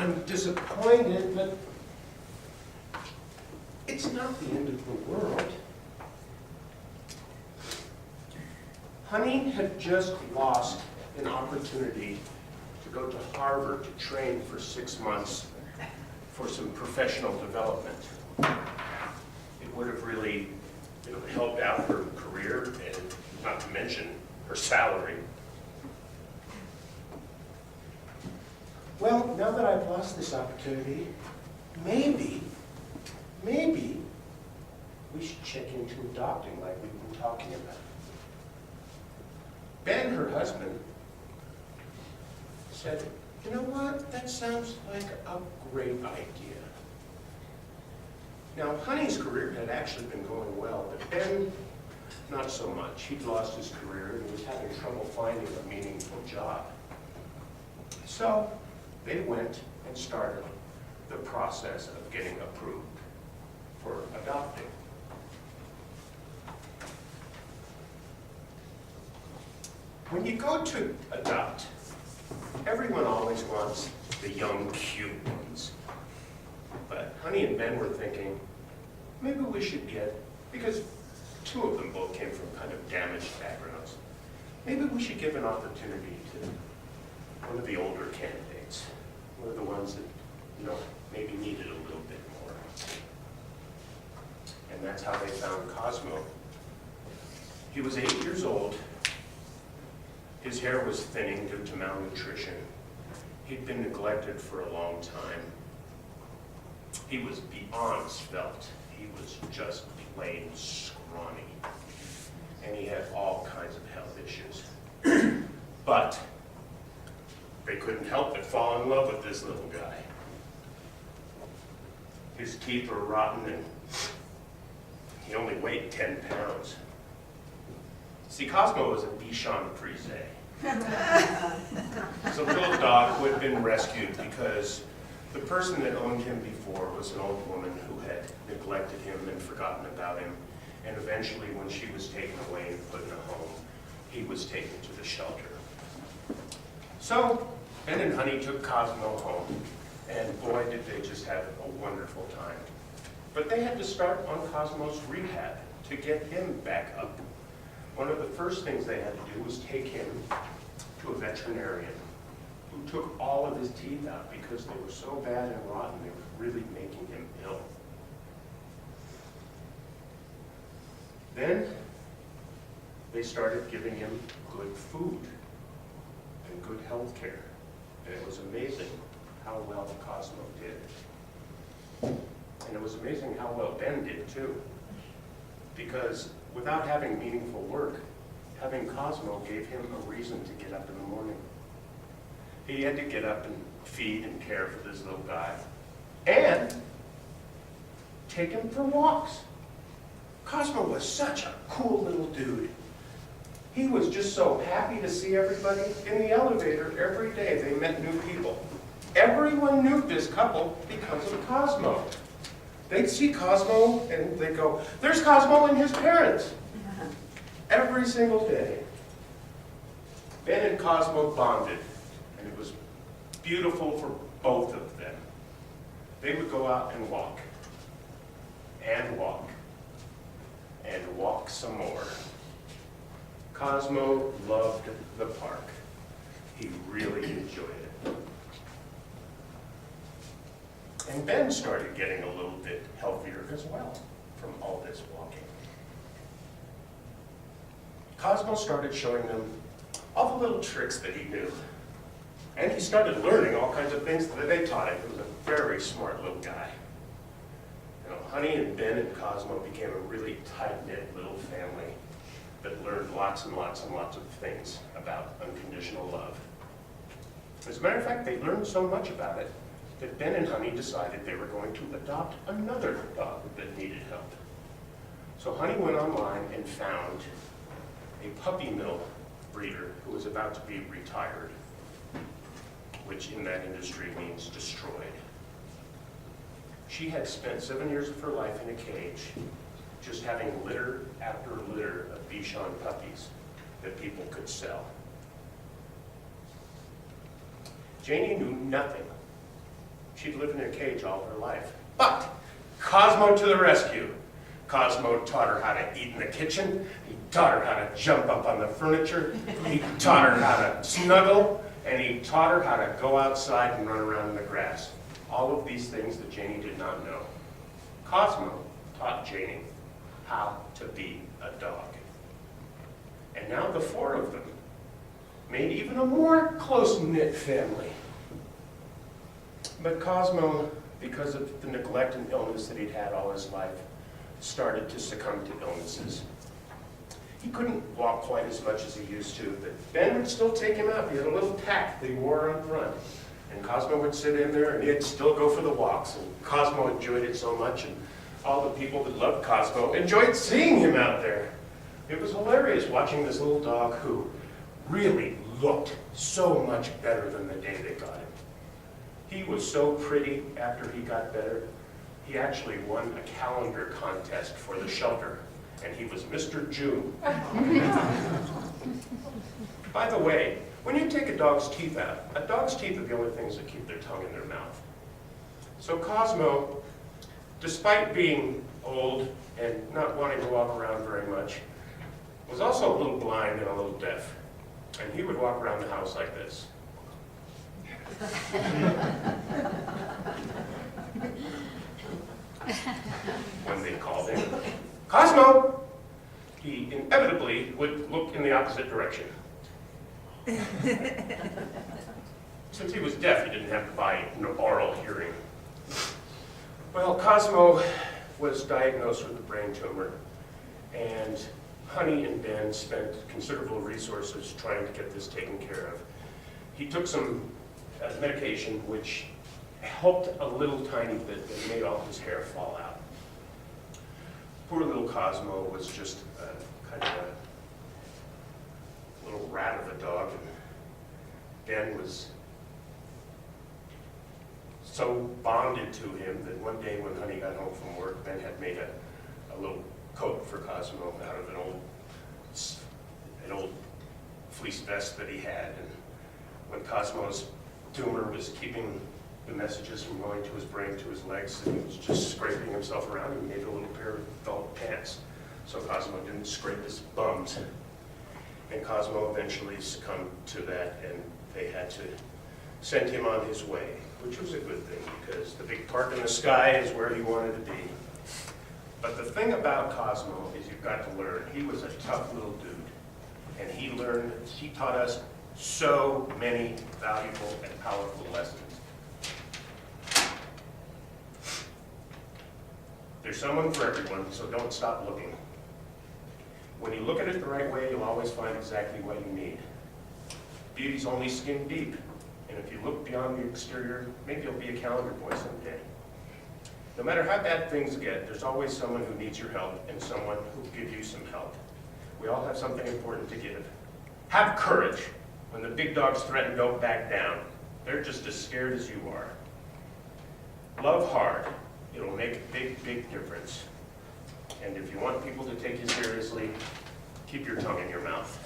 I'm disappointed, but it's not the end of the world. Honey had just lost an opportunity to go to Harvard to train for 6 months for some professional development. It would have really, helped out her career, and not to mention her salary. Well, now that I've lost this opportunity, maybe we should check into adopting like we've been talking about. Ben, her husband, said, you know what, that sounds like a great idea. Now, Honey's career had actually been going well, but Ben, not so much. He'd lost his career and was having trouble finding a meaningful job. So they went and started the process of getting approved for adopting. When you go to adopt, everyone always wants the young, cute ones. But Honey and Ben were thinking, maybe we should get, because 2 of them both came from kind of damaged backgrounds, maybe we should give an opportunity to one of the older candidates, one of the ones that, maybe needed a little bit more. And that's how they found Cosmo. He was 8 years old. His hair was thinning due to malnutrition. He'd been neglected for a long time. He was beyond svelte. He was just plain scrawny. And he had all kinds of health issues. But they couldn't help but fall in love with this little guy. His teeth were rotten and he only weighed 10 pounds. See, Cosmo was a Bichon Frise. It's a little dog who had been rescued because the person that owned him before was an old woman who had neglected him and forgotten about him. And eventually, when she was taken away and put in a home, he was taken to the shelter. So Ben and Honey took Cosmo home, and boy, did they just have a wonderful time. But they had to start on Cosmo's rehab to get him back up. One of the first things they had to do was take him to a veterinarian who took all of his teeth out because they were so bad and rotten, they were really making him ill. Then they started giving him good food and good health care. And it was amazing how well Cosmo did. And it was amazing how well Ben did too. Because without having meaningful work, having Cosmo gave him a reason to get up in the morning. He had to get up and feed and care for this little guy. And take him for walks. Cosmo was such a cool little dude. He was just so happy to see everybody. In the elevator, every day they met new people. Everyone knew this couple because of Cosmo. They'd see Cosmo and they'd go, there's Cosmo and his parents. Every single day. Ben and Cosmo bonded, and it was beautiful for both of them. They would go out and walk, and walk, and walk some more. Cosmo loved the park. He really enjoyed it. And Ben started getting a little bit healthier as well from all this walking. Cosmo started showing them all the little tricks that he knew. And he started learning all kinds of things that they taught him. He was a very smart little guy. Honey and Ben and Cosmo became a really tight-knit little family that learned lots and lots and lots of things about unconditional love. As a matter of fact, they learned so much about it that Ben and Honey decided they were going to adopt another dog that needed help. So Honey went online and found a puppy mill breeder who was about to be retired, which in that industry means destroyed. She had spent 7 years of her life in a cage, just having litter after litter of Bichon puppies that people could sell. Janie knew nothing She'd lived in a cage all her life. But Cosmo to the rescue. Cosmo taught her how to eat in the kitchen. He taught her how to jump up on the furniture. He taught her how to snuggle. And he taught her how to go outside and run around in the grass. All of these things that Janie did not know. Cosmo taught Janie how to be a dog. And now the four of them made even a more close-knit family. But Cosmo, because of the neglect and illness that he'd had all his life, started to succumb to illnesses. He couldn't walk quite as much as he used to, but Ben would still take him out. He had a little tack that he wore on front. And Cosmo would sit in there and he'd still go for the walks. And Cosmo enjoyed it so much, and all the people that loved Cosmo enjoyed seeing him out there. It was hilarious watching this little dog who really looked so much better than the day they got him. He was so pretty after he got better. He actually won a calendar contest for the shelter, and he was Mr. June. By the way, when you take a dog's teeth out, a dog's teeth are the only things that keep their tongue in their mouth. So Cosmo, despite being old and not wanting to walk around very much, was also a little blind and a little deaf. And he would walk around the house like this. When they called him, Cosmo, he inevitably would look in the opposite direction. Since he was deaf, he didn't have to buy oral hearing. Well, Cosmo was diagnosed with a brain tumor, and Honey and Ben spent considerable resources trying to get this taken care of. He took some medication which helped a little tiny bit, but made all his hair fall out. Poor little Cosmo was just kind of a little rat of a dog, and Ben was so bonded to him that one day when Honey got home from work, Ben had made a little coat for Cosmo out of an old fleece vest that he had. And when Cosmo's tumor was keeping the messages from going to his brain, to his legs, and he was just scraping himself around, he made a little pair of felt pants so Cosmo didn't scrape his bums. And Cosmo eventually succumbed to that, and they had to send him on his way, which was a good thing, because the big park in the sky is where he wanted to be. But the thing about Cosmo is you've got to learn, he was a tough little dude, and he taught us so many valuable and powerful lessons. There's someone for everyone, so don't stop looking. When you look at it the right way, you'll always find exactly what you need. Beauty's only skin deep, and if you look beyond the exterior, maybe you'll be a calendar boy someday. No matter how bad things get, there's always someone who needs your help and someone who will give you some help. We all have something important to give. Have courage. When the big dogs threaten, don't back down. They're just as scared as you are. Love hard. It'll make a big, big difference. And if you want people to take you seriously, keep your tongue in your mouth.